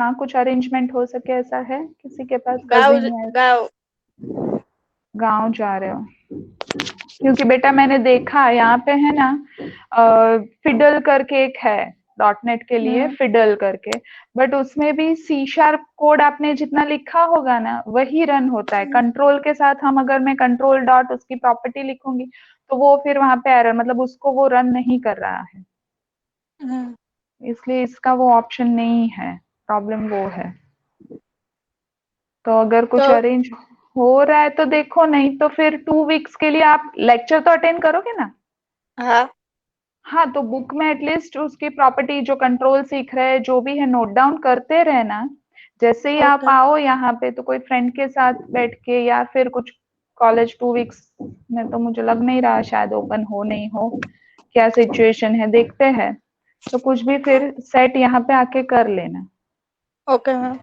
हाँ, कुछ अरेंजमेंट हो सके ऐसा है किसी के पास? गाँव कजिन या गाँव गांव जा रहे हो? क्योंकि बेटा मैंने देखा यहाँ पे है ना, फिडल करके एक है, डॉट नेट के लिए हम्म फिडल करके, बट उसमें भी सी शार्प कोड आपने जितना लिखा होगा ना वही रन होता है। कंट्रोल के साथ हम अगर मैं कंट्रोल डॉट उसकी प्रॉपर्टी लिखूंगी तो वो फिर वहां पे एरर, मतलब उसको वो रन नहीं कर रहा है, हम्म। इसलिए इसका वो ऑप्शन नहीं है। प्रॉब्लम वो है। तो अगर कुछ तो अरेंज हो रहा है तो देखो, नहीं तो फिर 2 वीक्स के लिए आप लेक्चर तो अटेंड करोगे ना? हाँ हाँ, तो बुक में एटलीस्ट उसकी प्रॉपर्टी जो कंट्रोल सीख रहे हैं जो भी है नोट डाउन करते रहना। जैसे ही आप ओके आओ यहाँ पे तो कोई फ्रेंड के साथ बैठ के या फिर कुछ, कॉलेज 2 वीक्स में तो मुझे लग नहीं रहा शायद ओपन हो नहीं हो, क्या सिचुएशन है देखते हैं। तो कुछ भी फिर सेट यहाँ पे आके कर लेना। Okay ma'am.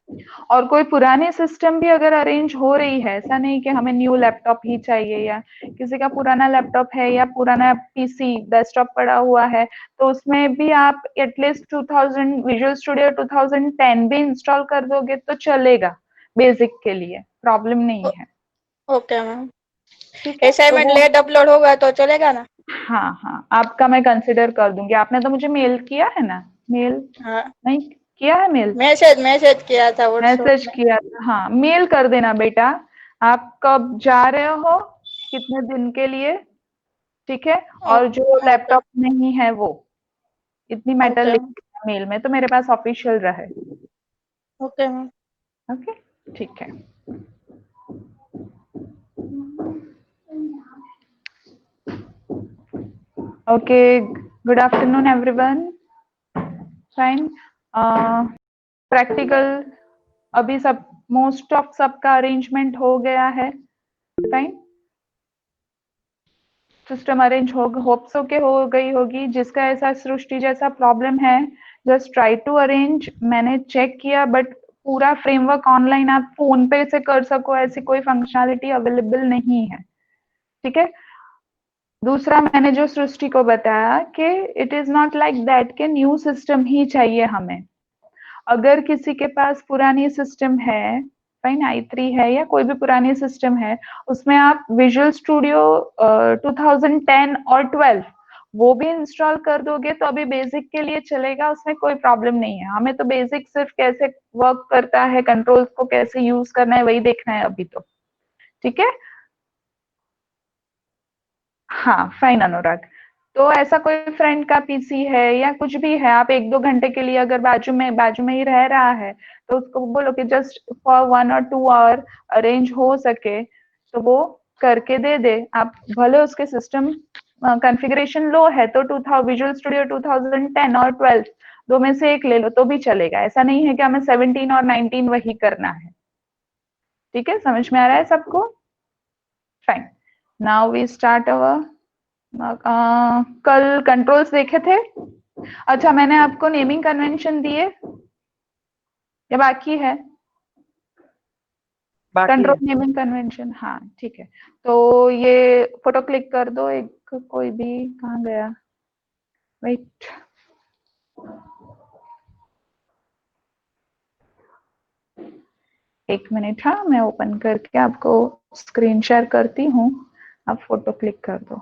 और कोई पुरानी सिस्टम भी अगर अरेंज हो रही है, ऐसा नहीं कि हमें न्यू लैपटॉप ही चाहिए, या किसी का पुराना लैपटॉप है या पुराना पीसी डेस्कटॉप पड़ा हुआ है, तो उसमें भी आप एटलीस्ट 2000 विजुअल स्टूडियो 2010 भी इंस्टॉल कर दोगे तो चलेगा, बेसिक के लिए प्रॉब्लम नहीं है। Okay ma'am. ठीक है, तो असाइनमेंट वो, लेट अपलोड होगा तो चलेगा ना? हाँ हाँ, आपका मैं कंसिडर कर दूंगी। आपने तो मुझे मेल किया है ना? मेल हाँ, नहीं किया है? मेल मैसेज मैसेज किया था व्हाट्सएप मैसेज में। किया था, हाँ मेल कर देना बेटा। आप कब जा रहे हो, कितने दिन के लिए, ठीक है? और जो ओके लैपटॉप नहीं है वो, इतनी मैटर ओके लिख देना मेल में तो मेरे पास ऑफिशियल रहे। Okay ma'am. ओके, ठीक है। Okay, good afternoon everyone. Fine. Practical अभी सब, मोस्ट ऑफ सबका अरेंजमेंट हो गया है, फाइन। सिस्टम अरेंज हो, होप सो के हो गई होगी। जिसका ऐसा सृष्टि जैसा प्रॉब्लम है, जस्ट ट्राई टू अरेंज। मैंने चेक किया बट पूरा फ्रेमवर्क ऑनलाइन आप फोन पे से कर सको ऐसी कोई फंक्शनैलिटी अवेलेबल नहीं है, ठीक है? दूसरा, मैंने जो सृष्टि को बताया कि it is not like that कि न्यू सिस्टम ही चाहिए हमें। अगर किसी के पास पुरानी सिस्टम है, फाइन, i3 है या कोई भी पुरानी सिस्टम है, उसमें आप विजुअल स्टूडियो 2010 और 12 वो भी इंस्टॉल कर दोगे तो अभी बेसिक के लिए चलेगा, उसमें कोई प्रॉब्लम नहीं है। हमें तो बेसिक सिर्फ कैसे वर्क करता है, कंट्रोल्स को कैसे यूज करना है वही देखना है अभी तो, ठीक है? हाँ फाइन अनुराग। तो ऐसा कोई फ्रेंड का पीसी है या कुछ भी है, आप 1-2 घंटे के लिए अगर बाजू में ही रह रहा है तो उसको बोलो कि जस्ट फॉर 1 और 2 आवर अरेंज हो सके तो वो करके दे दे। आप भले उसके सिस्टम कॉन्फ़िगरेशन लो है तो 2000 विजुअल स्टूडियो 2010 और 12 दो में से एक ले लो तो भी चलेगा। ऐसा नहीं है कि हमें 17 और 19 वही करना है, ठीक है? समझ में आ रहा है सबको? Fine. Now we start our, कल कंट्रोल्स देखे थे? अच्छा, मैंने आपको नेमिंग कन्वेंशन दिए या बाकी है? बाकी कंट्रोल है। नेमिंग कन्वेंशन, हाँ ठीक है। तो ये फोटो क्लिक कर दो एक, कोई भी, कहाँ गया, वेट, एक मिनट, हाँ मैं ओपन करके आपको स्क्रीन शेयर करती हूँ, आप फोटो क्लिक कर दो।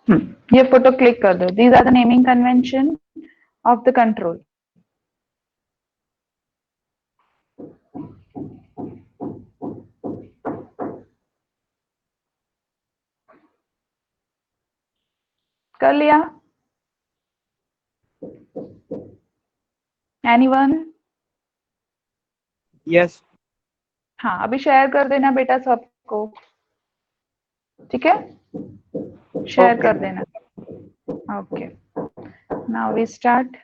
ये फोटो क्लिक कर दो। These are the naming convention of the control. कर लिया? एनीवन? यस। हाँ, अभी शेयर कर देना बेटा सबको, ठीक है? शेयर कर देना। Okay, now we start.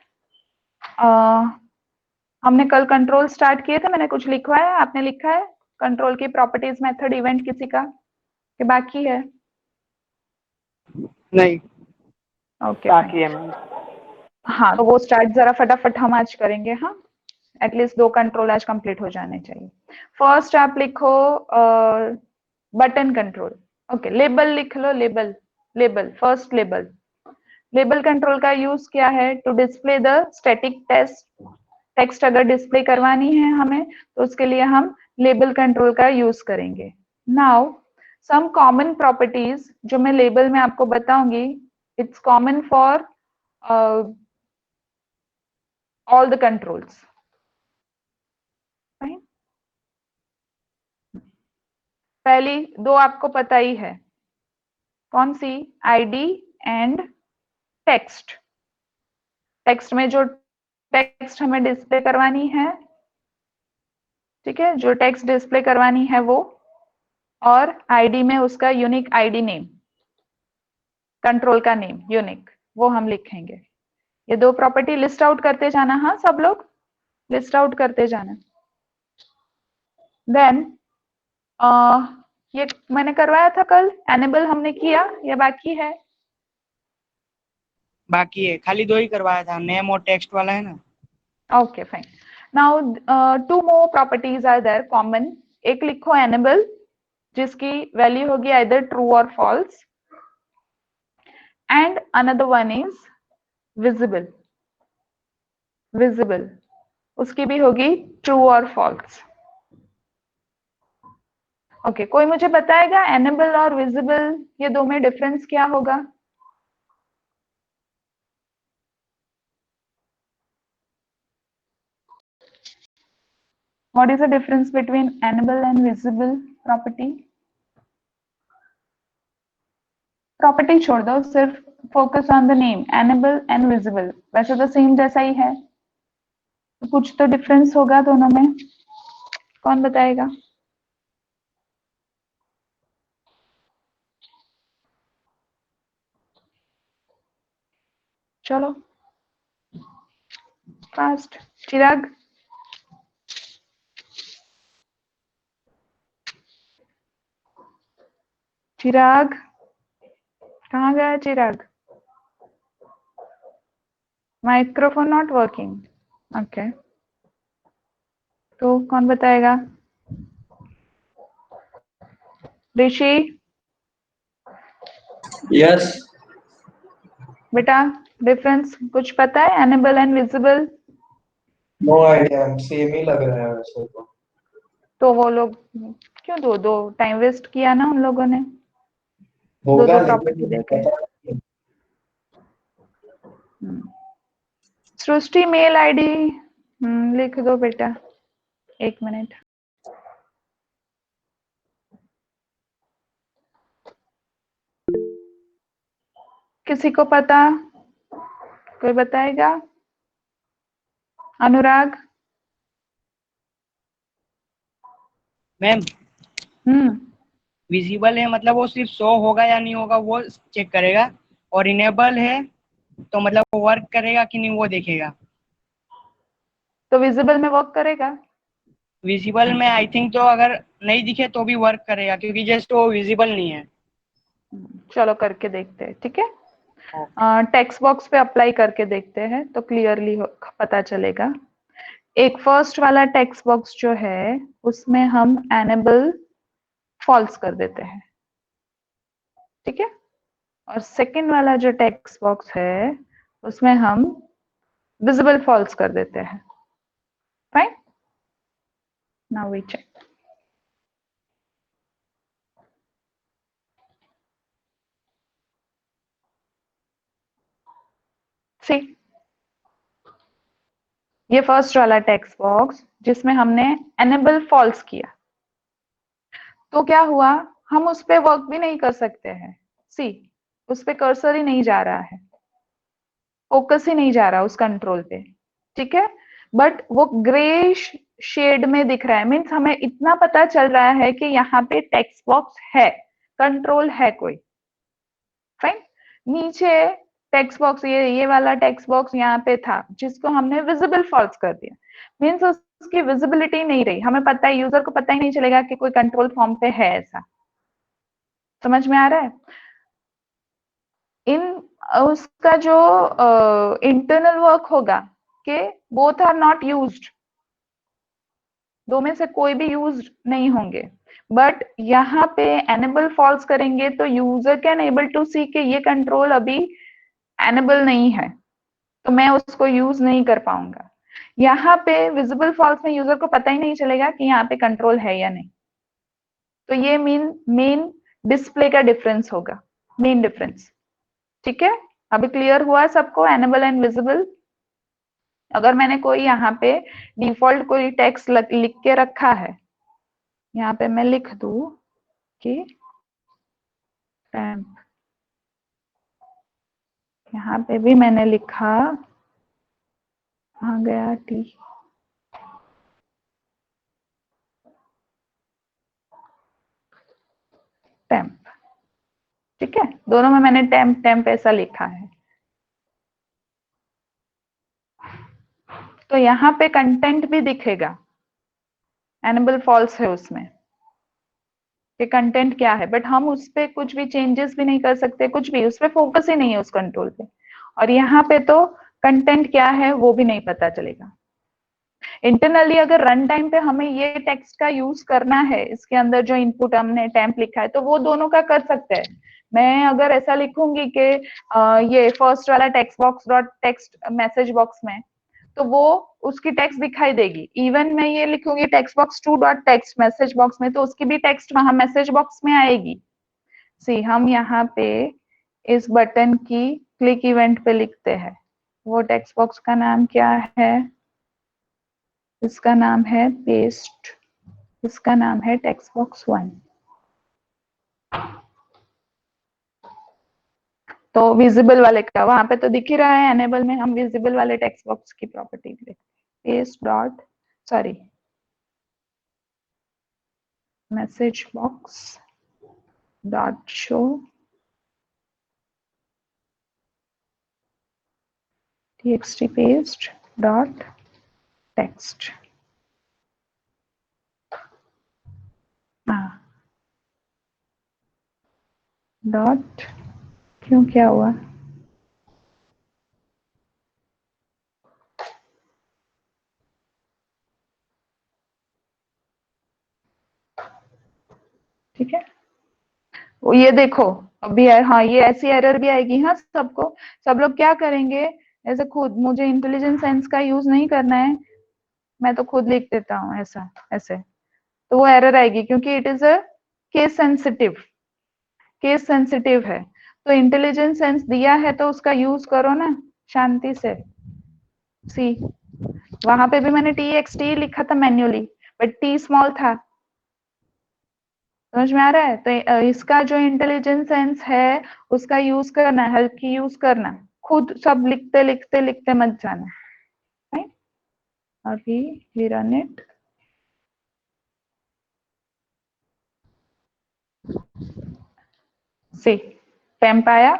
हमने कल कंट्रोल स्टार्ट किए थे, मैंने कुछ लिखवाया, आपने लिखा है कंट्रोल की प्रॉपर्टीज, मेथड, इवेंट किसी का कि बाकी है? नहीं, ओके बाकी है मैम। हाँ, तो वो स्टार्ट जरा फटाफट हम आज करेंगे। हाँ, एटलीस्ट 2 कंट्रोल आज कंप्लीट हो जाने चाहिए। फर्स्ट आप लिखो बटन कंट्रोल। ओके, लेबल लिख लो। Label, label first. Label, label control का यूज क्या है? To display the static text अगर डिस्प्ले करवानी है हमें, तो उसके लिए हम लेबल कंट्रोल का यूज करेंगे। नाउ सम कॉमन प्रॉपर्टीज जो मैं लेबल में आपको बताऊंगी, it's common for all the controls. पहली 2 आपको पता ही है, कौन सी? ID and text. टेक्स्ट में जो टेक्स्ट हमें डिस्प्ले करवानी है, ठीक है, जो टेक्स्ट डिस्प्ले करवानी है वो, और आईडी में उसका यूनिक आईडी नेम, कंट्रोल का नेम यूनिक, वो हम लिखेंगे। ये 2 प्रॉपर्टी लिस्ट आउट करते जाना। हाँ, सब लोग लिस्ट आउट करते जाना। देन ये मैंने करवाया था कल, एनेबल हमने किया या बाकी है? बाकी है, खाली 2 ही करवाया था, नेम और टेक्स्ट वाला है ना। Okay fine. Now 2 more properties are there common. एक लिखो एनेबल, जिसकी वैल्यू होगी आइदर ट्रू और false, and another one is visible. Visible, उसकी भी होगी ट्रू और फॉल्स। ओके, कोई मुझे बताएगा एनेबल और विजिबल ये 2 में डिफरेंस क्या होगा? What is the difference between enable and visible property? Property छोड़ दो, सिर्फ focus on the name, enable and visible। वैसे तो सेम जैसा ही है, तो कुछ तो डिफरेंस होगा दोनों में। कौन बताएगा? चलो फास्ट। चिराग, चिराग कहाँ गया Chirag? Microphone not working. Okay, तो कौन बताएगा? ऋषि? यस। बेटा डिफरेंस कुछ पता है enable and visible? No idea, same ही लग रहा है वैसे तो वो लोग क्यों दो दो टाइम वेस्ट किया ना उन लोगों ने, दो होगा दो लेकिन प्रॉपर्टी मुझे देके। पता नहीं। सृष्टि मेल आईडी लिख दो बेटा, 1 मिनट। किसी को पता? कोई बताएगा? अनुराग? मैम, हम्म विजिबल है मतलब वो सिर्फ शो होगा या नहीं होगा वो चेक करेगा, और इनेबल है तो मतलब वो वर्क करेगा कि नहीं वो देखेगा। तो विजिबल में वर्क करेगा? विजिबल में आई थिंक तो अगर नहीं दिखे तो भी वर्क करेगा, क्योंकि जस्ट वो विजिबल नहीं है। चलो करके देखते हैं, ठीक है। ओके। टेक्स्ट बॉक्स पे अप्लाई करके देखते हैं तो क्लियरली पता चलेगा। एक फर्स्ट वाला टेक्स्ट बॉक्स जो है उसमें हम एनेबल फॉल्स कर देते हैं, ठीक है, और सेकंड वाला जो टेक्स्ट बॉक्स है उसमें हम विजिबल फॉल्स कर देते हैं। Fine, now we check. See, ये फर्स्ट वाला टेक्स्ट बॉक्स जिसमें हमने एनेबल फॉल्स किया, तो क्या हुआ, हम उस पे वर्क भी नहीं कर सकते हैं। सी, उस पे कर्सर ही नहीं जा रहा है, फोकस ही नहीं जा रहा उस कंट्रोल पे, ठीक है। बट वो ग्रे शेड में दिख रहा है, मीन्स हमें इतना पता चल रहा है कि यहाँ पे टेक्स्ट बॉक्स है, कंट्रोल है कोई, फाइन। नीचे टेक्स्ट बॉक्स, ये वाला टेक्स्ट बॉक्स यहाँ पे था जिसको हमने विजिबल फॉल्स कर दिया, मीन्स उसकी विजिबिलिटी नहीं रही, हमें पता है, यूजर को पता ही नहीं चलेगा कि कोई कंट्रोल फॉर्म पे है ऐसा। समझ में आ रहा है? इन उसका जो इंटरनल वर्क होगा कि बोथ आर नॉट यूज्ड, दो में से कोई भी यूज नहीं होंगे, बट यहाँ पे एनेबल फॉल्स करेंगे तो यूजर कैन एबल टू सी कि ये कंट्रोल अभी एनेबल नहीं है, तो मैं उसको यूज नहीं कर पाऊंगा। यहाँ पे विजिबल फॉल्स में यूजर को पता ही नहीं चलेगा कि यहाँ पे कंट्रोल है या नहीं, तो ये मेन डिस्प्ले का डिफरेंस होगा, मेन डिफरेंस। ठीक है, अभी क्लियर हुआ सबको, एनेबल एंड विजिबल। अगर मैंने कोई यहाँ पे डिफॉल्ट कोई टेक्स्ट लिख के रखा है, यहाँ पे मैं लिख दू कि टेम्प, यहाँ पे भी मैंने लिखा, आ गया टी, टेम्प, ठीक है, दोनों में मैंने टेम्प टेम्प ऐसा लिखा है। तो यहाँ पे कंटेंट भी दिखेगा, एनेबल फॉल्स है उसमें कि कंटेंट क्या है, बट हम उस पे कुछ भी चेंजेस भी नहीं कर सकते, कुछ भी, उस पे फोकस ही नहीं है उस कंट्रोल पे। और यहाँ पे तो कंटेंट क्या है वो भी नहीं पता चलेगा। इंटरनली अगर रन टाइम पे हमें ये टेक्स्ट का यूज करना है, इसके अंदर जो इनपुट हमने टेम्प लिखा है, तो वो दोनों का कर सकते हैं। मैं अगर ऐसा लिखूंगी कि ये फर्स्ट वाला text box dot text message box में, तो वो उसकी टेक्स्ट दिखाई देगी। इवन मैं ये लिखूंगी text box to dot text message box में, तो उसकी भी टेक्स्ट वहां मैसेज बॉक्स में आएगी। सी, हम यहाँ पे इस बटन की क्लिक इवेंट पे लिखते हैं, वो टेक्स्ट बॉक्स का नाम क्या है, इसका नाम है पेस्ट, इसका नाम है टेक्स्ट बॉक्स 1। तो विजिबल वाले का वहां पे तो दिख ही रहा है, एनेबल में हम विजिबल वाले टेक्स्ट बॉक्स की प्रॉपर्टी लिखते, paste dot, sorry, message box dot show txt paste dot text। Dot, क्यों क्या हुआ, ठीक है। वो ये देखो अभी है, हाँ ये ऐसी एरर भी आएगी, हाँ सबको, सब लोग क्या करेंगे, ऐसे खुद, मुझे इंटेलिजेंट सेंस का यूज नहीं करना है, मैं तो खुद लिख देता हूँ ऐसा ऐसे, तो वो एरर आएगी क्योंकि it is a case sensitive, case sensitive है। तो इंटेलिजेंट सेंस दिया है तो उसका यूज करो ना शांति से। सी, वहां पे भी मैंने txt लिखा था मैन्युअली, बट टी स्मॉल था, समझ में आ रहा है? तो इसका जो इंटेलिजेंस सेंस है उसका यूज करना, हेल्प की यूज करना, खुद सब लिखते लिखते लिखते मत जाना, राइट। अभी we run it, see, temp आया,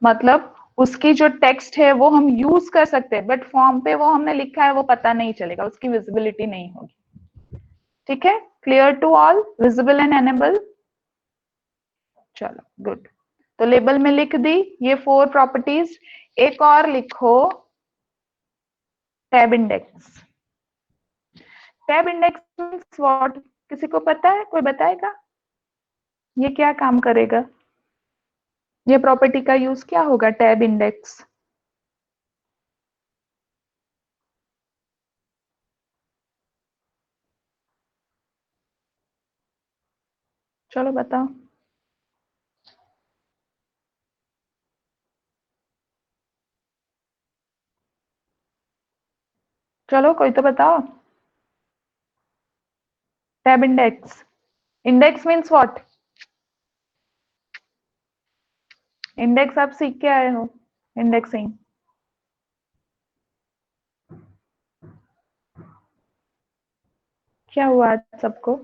मतलब उसकी जो टेक्स्ट है वो हम यूज कर सकते हैं, बट फॉर्म पे वो हमने लिखा है वो पता नहीं चलेगा, उसकी विजिबिलिटी नहीं होगी। ठीक है, clear to all, visible and enable. चलो गुड, तो लेबल में लिख दी ये 4 प्रॉपर्टीज। एक और लिखो, tab index. Tab index means what, किसी को पता है, कोई बताएगा ये क्या काम करेगा, ये प्रॉपर्टी का यूज क्या होगा, टैब इंडेक्स। चलो बताओ। चलो कोई तो बताओ। Tab index, index means what? Index आप सीख के आए हो, इंडेक्सिंग। क्या हुआ आज सबको?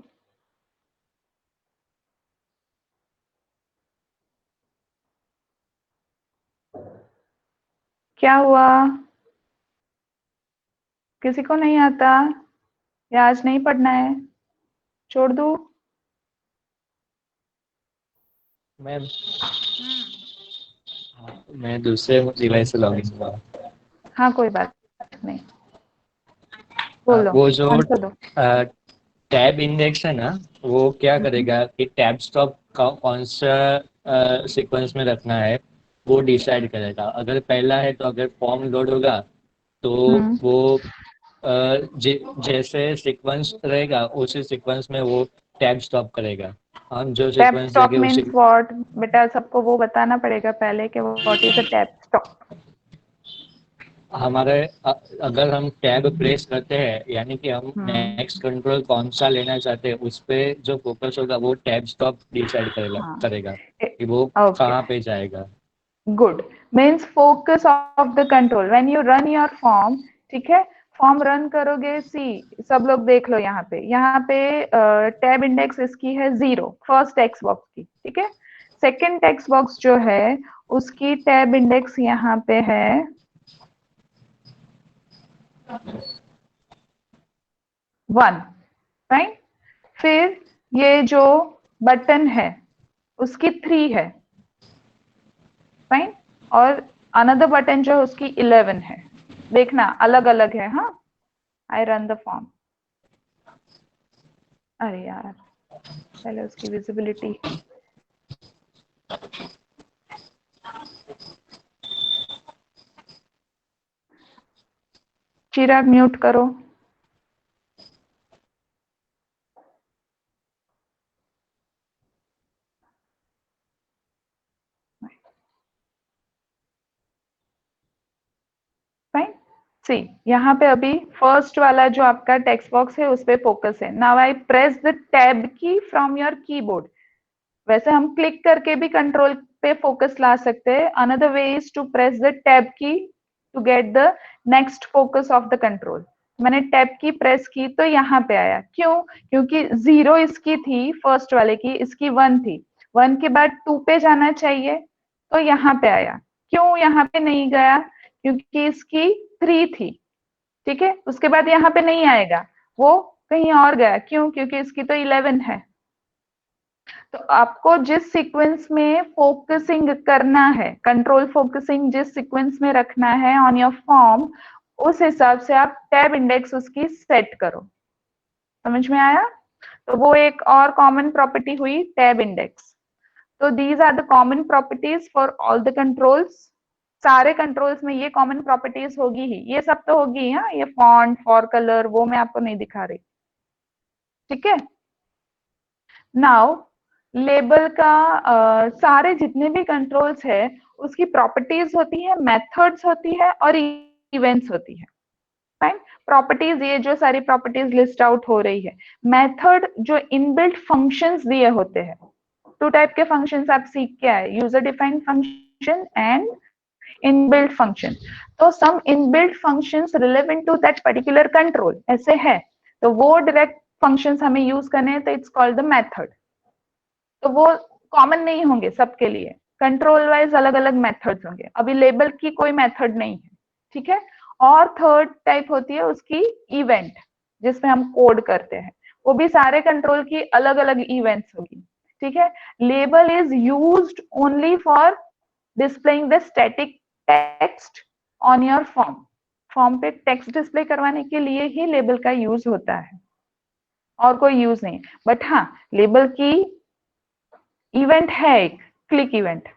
क्या हुआ? किसी को नहीं आता या आज नहीं पढ़ना है? छोड़ दूं? मैं मैं दूसरे डिवाइस से लॉगिन हुआ। हाँ कोई बात नहीं, बोलो, वो जो आंसर दो। टैब इंडेक्स है ना, वो क्या करेगा कि टैब स्टॉप कौन सा सीक्वेंस में रखना है वो डिसाइड करेगा। अगर पहला है तो अगर फॉर्म लोड होगा तो हम्म, वो जैसे सीक्वेंस रहेगा उसी सीक्वेंस में वो टैब स्टॉप करेगा। हम जो टैब सीक्वेंस स्टॉप देंगे उसी। Means what? बेटा सबको वो बताना पड़ेगा पहले कि what is a tab stop. हमारे अगर हम टैब प्रेस करते हैं यानी कि हम हम्म, नेक्स्ट कंट्रोल कौन सा लेना चाहते हैं उस पे जो फोकस होगा वो टैब स्टॉप डिसाइड हाँ, करेगा कि वो ओके, कहाँ पे जाएगा। Good. Means focus of the control when you run your form. ठीक है, फॉर्म रन करोगे, सी सब लोग देख लो यहाँ पे टैब इंडेक्स इसकी है 0, फर्स्ट टेक्स्ट बॉक्स की। ठीक है, सेकंड टेक्स्ट बॉक्स जो है उसकी टैब इंडेक्स यहाँ पे है 1, राइट? फिर ये जो बटन है उसकी 3 है, फाइन। और अनदर बटन जो है उसकी 11 है। देखना अलग अलग है। हाँ, आई रन द फॉर्म। अरे यार, पहले उसकी विजिबिलिटी। चिराग म्यूट करो। फाइन, सी यहाँ पे अभी फर्स्ट वाला जो आपका टेक्स्ट बॉक्स है उस पे फोकस है। Now I press the tab की फ्रॉम योर कीबोर्ड। वैसे हम क्लिक करके भी कंट्रोल पे फोकस ला सकते हैं। Another way is to press the tab key to get the next focus of the control. मैंने टैब की प्रेस की तो यहाँ पे आया। क्यों? क्योंकि 0 इसकी थी फर्स्ट वाले की, इसकी 1 थी। 1 के बाद 2 पे जाना चाहिए तो यहाँ पे आया। क्यों यहाँ पे नहीं गया? क्योंकि इसकी 3 थी। ठीक है, उसके बाद यहाँ पे नहीं आएगा, वो कहीं और गया। क्यों? क्योंकि इसकी तो 11 है। तो आपको जिस सीक्वेंस में फोकसिंग करना है, कंट्रोल फोकसिंग जिस सीक्वेंस में रखना है ऑन योर फॉर्म, उस हिसाब से आप टैब इंडेक्स उसकी सेट करो। समझ में आया? तो वो एक और कॉमन प्रॉपर्टी हुई टैब इंडेक्स। तो these are the common properties for all the controls. सारे कंट्रोल्स में ये कॉमन प्रॉपर्टीज होगी ही, ये सब तो होगी। हाँ, ये फॉन्ट, फॉर कलर, वो मैं आपको नहीं दिखा रही। ठीक है, नाउ लेबल का सारे जितने भी कंट्रोल्स है उसकी प्रॉपर्टीज होती है, मेथड्स होती है और इवेंट्स होती है। फाइन, प्रॉपर्टीज ये जो सारी प्रॉपर्टीज लिस्ट आउट हो रही है। मेथड जो इनबिल्ट फंक्शंस दिए होते हैं, 2 टाइप के फंक्शंस आप सीख के आए, user defined function and inbuilt function. तो some inbuilt functions relevant to that particular control ऐसे है, तो वो डायरेक्ट फंक्शंस हमें यूज करने हैं, तो इट्स कॉल्ड द मेथड। तो वो कॉमन नहीं होंगे सबके लिए, कंट्रोल वाइज अलग अलग मेथड्स होंगे। अभी लेबल की कोई मेथड नहीं है। ठीक है, और थर्ड टाइप होती है उसकी इवेंट, जिसमें हम कोड करते हैं। वो भी सारे कंट्रोल की अलग अलग इवेंट्स होगी। ठीक है, label is used only for displaying the static text on your form. Form पे टेक्स्ट डिस्प्ले करवाने के लिए ही लेबल का यूज होता है, और कोई यूज नहीं। बट हाँ, लेबल की इवेंट है एक क्लिक इवेंट,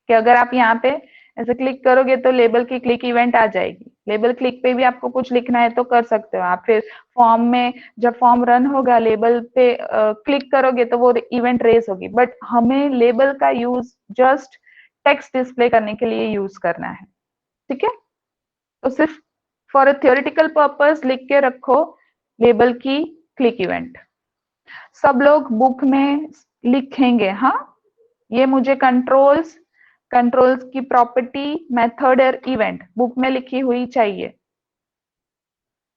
कि अगर आप यहाँ पे ऐसे क्लिक करोगे तो लेबल की क्लिक इवेंट आ जाएगी। लेबल क्लिक पे भी आपको कुछ लिखना है तो कर सकते हो आप। फिर फॉर्म में जब फॉर्म रन होगा, लेबल पे क्लिक करोगे तो वो इवेंट रेस होगी। बट हमें लेबल का यूज जस्ट टेक्स्ट डिस्प्ले करने के लिए यूज करना है। ठीक है, तो सिर्फ फॉर अ थियोरिटिकल पर्पस लिख के रखो लेबल की क्लिक इवेंट। सब लोग बुक में लिखेंगे, हाँ, ये मुझे कंट्रोल्स की प्रॉपर्टी, मेथड और इवेंट बुक में लिखी हुई चाहिए,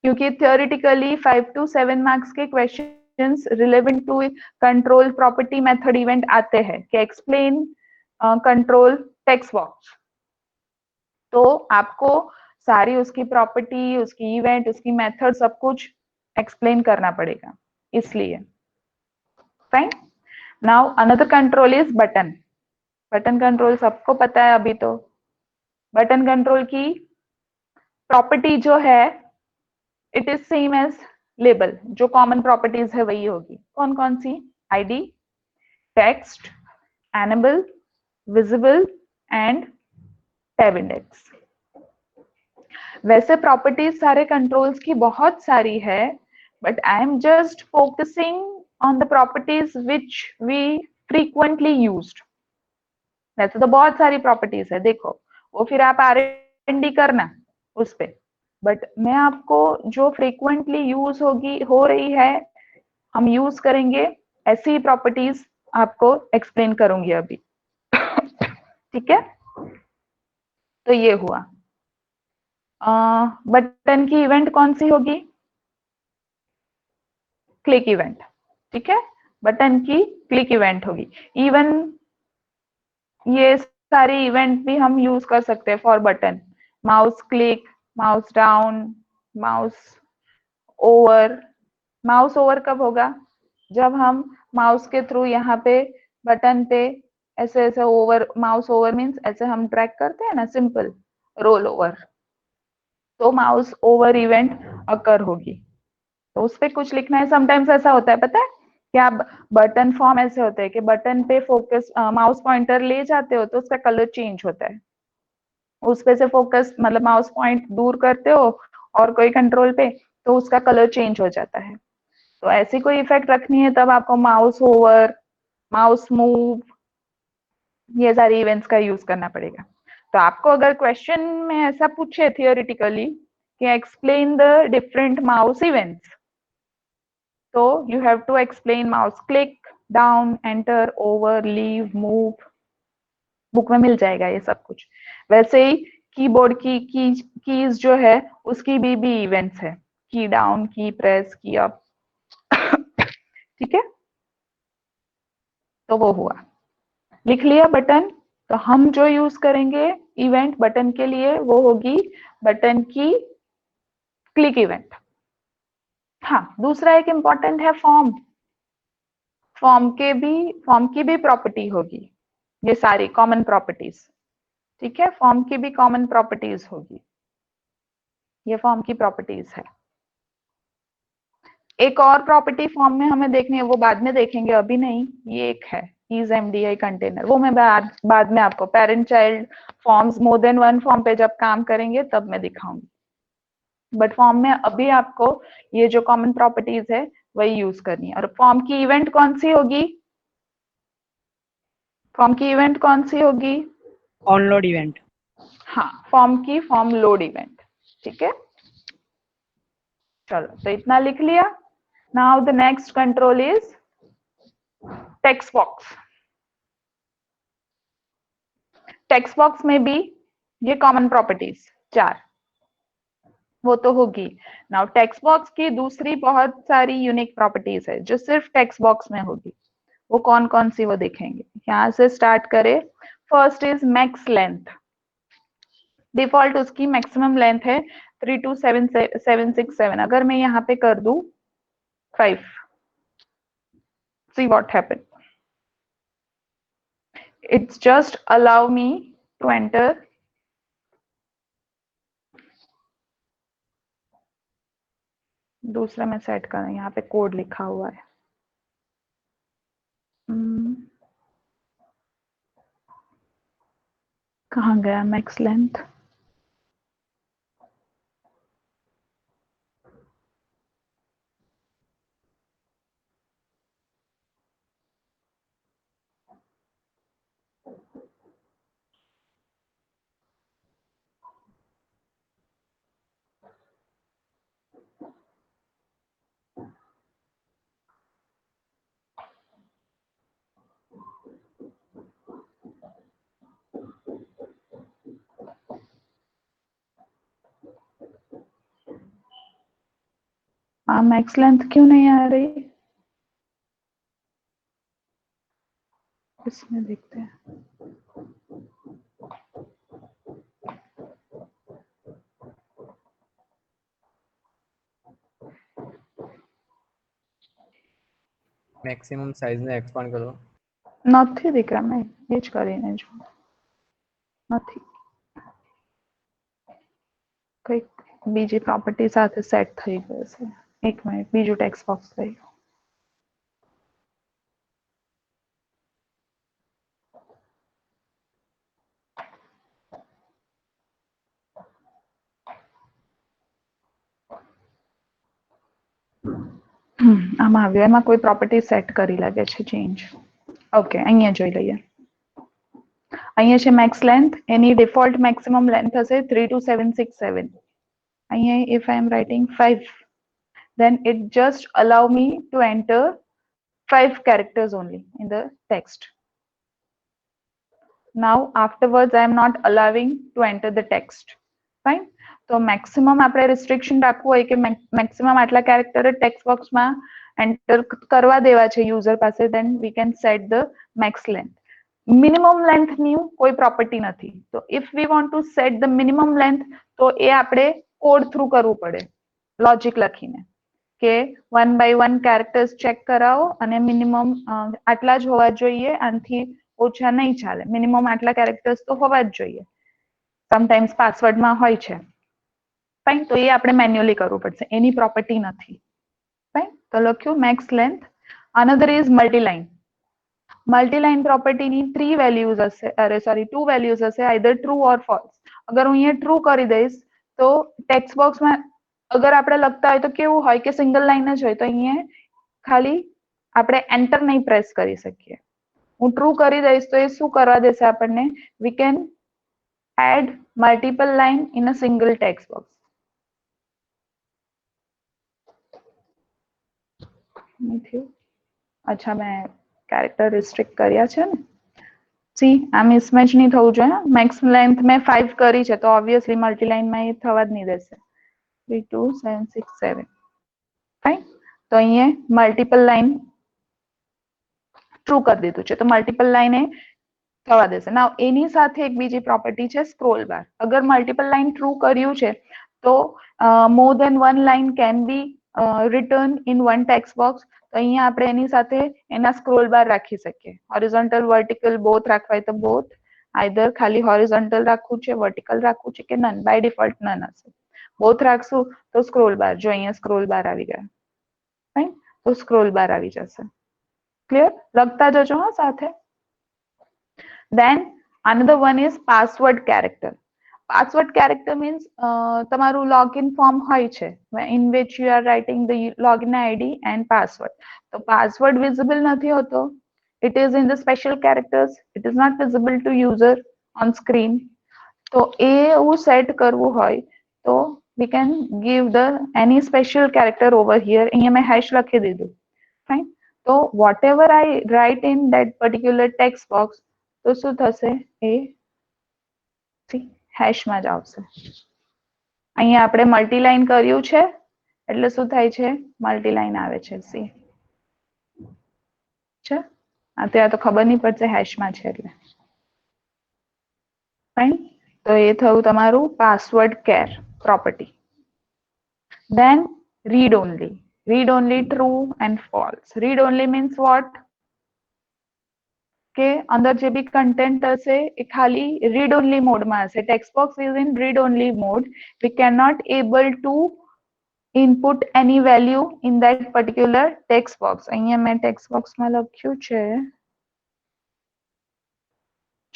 क्योंकि थियोरिटिकली 5 to 7 मार्क्स के questions relevant to control, property, method, event आते हैं कि एक्सप्लेन कंट्रोल टेक्स्ट बॉक्स। तो आपको सारी उसकी प्रॉपर्टी, उसकी इवेंट, उसकी मेथड सब कुछ एक्सप्लेन करना पड़ेगा, इसलिए। Fine. Now another control is button. Button control सबको पता है अभी तो। बटन कंट्रोल की प्रॉपर्टी जो है it is same as label, जो कॉमन प्रॉपर्टीज है वही होगी। कौन कौन सी? ID, text, enable, visible and tab index. वैसे प्रॉपर्टीज सारे कंट्रोल्स की बहुत सारी है, but I am just focusing on the properties which we frequently used. वैसे तो बहुत सारी प्रॉपर्टीज है, देखो वो फिर आप R&D करना उस पे, बट मैं आपको जो फ्रीक्वेंटली यूज होगी, हो रही है, हम यूज करेंगे, ऐसी ही प्रॉपर्टीज आपको एक्सप्लेन करूंगी अभी। ठीक है, तो ये हुआ। बटन की इवेंट कौन सी होगी? Click event. ठीक है, बटन की क्लिक इवेंट होगी। इवन ये सारी इवेंट भी हम यूज कर सकते हैं for button. Mouse click, mouse down, mouse over. Mouse over कब होगा? जब हम माउस के थ्रू यहाँ पे बटन पे ऐसे ऐसे ओवर, माउस ओवर मीन्स ऐसे हम ट्रैक करते हैं ना, सिंपल रोल ओवर, तो माउस ओवर इवेंट अकर होगी। तो उस पर कुछ लिखना है। समटाइम्स ऐसा होता है, पता है कि आप बटन फॉर्म ऐसे होते हैं कि बटन पे फोकस माउस पॉइंटर ले जाते हो तो उसका कलर चेंज होता है। उस पे से फोकस मतलब माउस पॉइंट दूर करते हो और कोई कंट्रोल पे, तो उसका कलर चेंज हो जाता है। तो ऐसी कोई इफेक्ट रखनी है तब आपको माउस ओवर, माउस मूव, ये सारे इवेंट्स का यूज करना पड़ेगा। तो आपको अगर क्वेश्चन में ऐसा पूछे थियोरिटिकली कि explain the different mouse events, तो you have to explain mouse click, down, enter, over, leave, move. Book में मिल जाएगा ये सब कुछ। वैसे ही कीबोर्ड की कीज जो है उसकी भी इवेंट्स है, की डाउन, की प्रेस, की अप। ठीक है, तो वो हुआ। लिख लिया बटन। तो हम जो यूज करेंगे इवेंट बटन के लिए वो होगी बटन की क्लिक इवेंट। हाँ, दूसरा एक इंपॉर्टेंट है फॉर्म। फॉर्म की भी प्रॉपर्टी होगी, ये सारी कॉमन प्रॉपर्टीज। ठीक है, फॉर्म की भी कॉमन प्रॉपर्टीज होगी, ये फॉर्म की प्रॉपर्टीज है। एक और प्रॉपर्टी फॉर्म में हमें देखनी है, वो बाद में देखेंगे, अभी नहीं। ये एक है ईज एमडीआई कंटेनर, वो मैं बाद में आपको parent child forms, more than one form पे जब काम करेंगे तब मैं दिखाऊंगी। बट फॉर्म में अभी आपको ये जो कॉमन प्रॉपर्टीज है वही यूज करनी है। और फॉर्म की इवेंट कौन सी होगी? फॉर्म की इवेंट कौन सी होगी? On load event. हाँ, फॉर्म की फॉर्म लोड इवेंट। ठीक है, चलो तो इतना लिख लिया। Now the next control is text box. Text box में भी ये कॉमन प्रॉपर्टीज 4 वो तो होगी। नाउ टेक्स्ट बॉक्स की दूसरी बहुत सारी यूनिक प्रॉपर्टीज है जो सिर्फ टेक्स्ट बॉक्स में होगी। वो कौन कौन सी वो देखेंगे। यहां से स्टार्ट करें। First is max length. Default उसकी मैक्सिमम लेंथ है 32767। अगर मैं यहाँ पे कर दूं 5, see what happen. It's just allow me to enter दूसरा मैं सेट करूं, यहाँ पे कोड लिखा हुआ है। कहाँ गया मैक्स लेंथ? मैक्स लेंथ क्यों नहीं आ रही, इसमें देखते हैं। મેક્સિમમ સાઇઝ ને એક્સપાન્ડ કરો. નથી દીકરા, મેં એ જ કરીને જો નથી, કંઈક બીજી પ્રોપર્ટી સાથે સેટ થઈ ગયું છે. એક મિનિટ, બીજું ટેક્સ્ટ બોક્સ લઈ લો. આમાં આવ્યું, એમાં કોઈ પ્રોપર્ટી સેટ કરી લાગે છે ચેન્જ. ઓકે, અહીંયા જોઈ લઈએ. અહીંયા છે મેક્સ લેન્થ, એની ડિફોલ્ટ મેક્સિમમ લેન્થ હશે 32767. અહીંયા if I am writing 5, then it just allow me to enter 5 characters only in the text. Now afterwards I am not allowing to enter the text. Fine. તો maximum આપણે restriction રાખવું હોય કે maximum આટલા character text બોક્સમાં enter કરવા દેવા છે યુઝર પાસે, then we can set the max length. Minimum લેન્થની કોઈ પ્રોપર્ટી નથી. તો if we want to set the minimum length, તો એ આપણે કોડ થ્રુ કરવું પડે, લોજિક લખીને કે 1 by 1 કેરેક્ટર્સ ચેક કરાવો અને મિનિમમ આટલા જ હોવા જોઈએ, આનાથી ઓછા નહીં ચાલે, મિનિમમ આટલા કેરેક્ટર્સ તો હોવા જ જોઈએ. સમટાઈમ્સ પાસવર્ડમાં હોય છે. ફાઇન, તો એ આપણે મેન્યુઅલી કરવું પડશે, એની પ્રોપર્ટી નથી. ફાઇન, તો લખ્યું max length. Another is multiline. Multiline પ્રોપર્ટીની 3 વેલ્યુઝ હશે, અરે સોરી 2 વેલ્યુઝ હશે, આઈધર ટ્રુ ઓર ફોલ્સ. અગર હું અહીંયા ટ્રુ કરી દઈશ તો ટેક્સ્ટ બોક્સમાં અગર આપણે લખતા હોય તો કેવું હોય કે સિંગલ લાઈન જ હોય, તો અહીંયા ખાલી આપણે એન્ટર નહીં પ્રેસ કરી શકીએ. હું ટ્રુ કરી દઈશ તો એ શું કરવા દેશે આપણને, we can add multiple line in a single text box. અચ્છા, મેં કેરેક્ટર રિસ્ટ્રિક્ટ કર્યા છે ને. સી, આ મિસમેચ નહીં થવું જોઈએ. મેક્સ લેન્થ મેં 5 કરી છે તો ઓબ્વિયસલી મલ્ટીલાઇનમાં એ થવા જ નહીં દેશે. 32767. ફાઇન, તો અહીંયા મલ્ટિપલ લાઇન ટ્રુ કરી દીધું છે તો મલ્ટિપલ લાઇન એ થવા દેશે. નાઉ એની સાથે એક બીજી પ્રોપર્ટી છે સ્ક્રોલ બાર. અગર મલ્ટિપલ લાઇન ટ્રુ કર્યું છે તો more than one line can be return in one text box. તો અહીંયા આપણે એની સાથે એના સ્ક્રોલ બાર રાખી શકીએ. હોરિઝોન્ટલ વર્ટિકલ બોથ રાખવા હોય તો બોથ, આઈધર ખાલી હોરિઝોન્ટલ રાખવું છે, વર્ટિકલ રાખવું છે કે નન, બાય ડિફોલ્ટ નન હશે. બોથ રાખશું તો સ્ક્રોલ બાર, જો અહીંયા સ્ક્રોલ બાર આવી ગયા. ફાઇન, તો સ્ક્રોલ બાર આવી જશે. ક્લિયર? લખતા જજો હા સાથે. Then another one is password character. Password character means તમારું login form હોય છે in which you are writing the login ID and password. તો password visible નથી હોતો. It is in the special characters. It is not visible to user on screen. તો એ એવું set કરવું હોય તો we can give the any special character over here. અહીંયા મેં hash લખી દીધું. Fine. તો whatever I write in that particular text box, તો શું થશે, એ હેશમાં જ આવશે. અહીંયા આપણે મલ્ટીલાઇન કર્યું છે એટલે શું થાય છે, મલ્ટીલાઇન આવે છે. સી છે, આ તો ખબર નહીં પડશે હેશમાં છે એટલે. ફાઇન, તો એ થયું તમારું password care property. Than read only. Read only true and false. Read only means what? કે અંદર જે બી કન્ટેન્ટ હશે એ ખાલી read only મોડમાં હશે. Text box is in read only mode. We cannot able to input any value in that particular text box. અહીંયા મેં text બોક્સમાં લખ્યું છે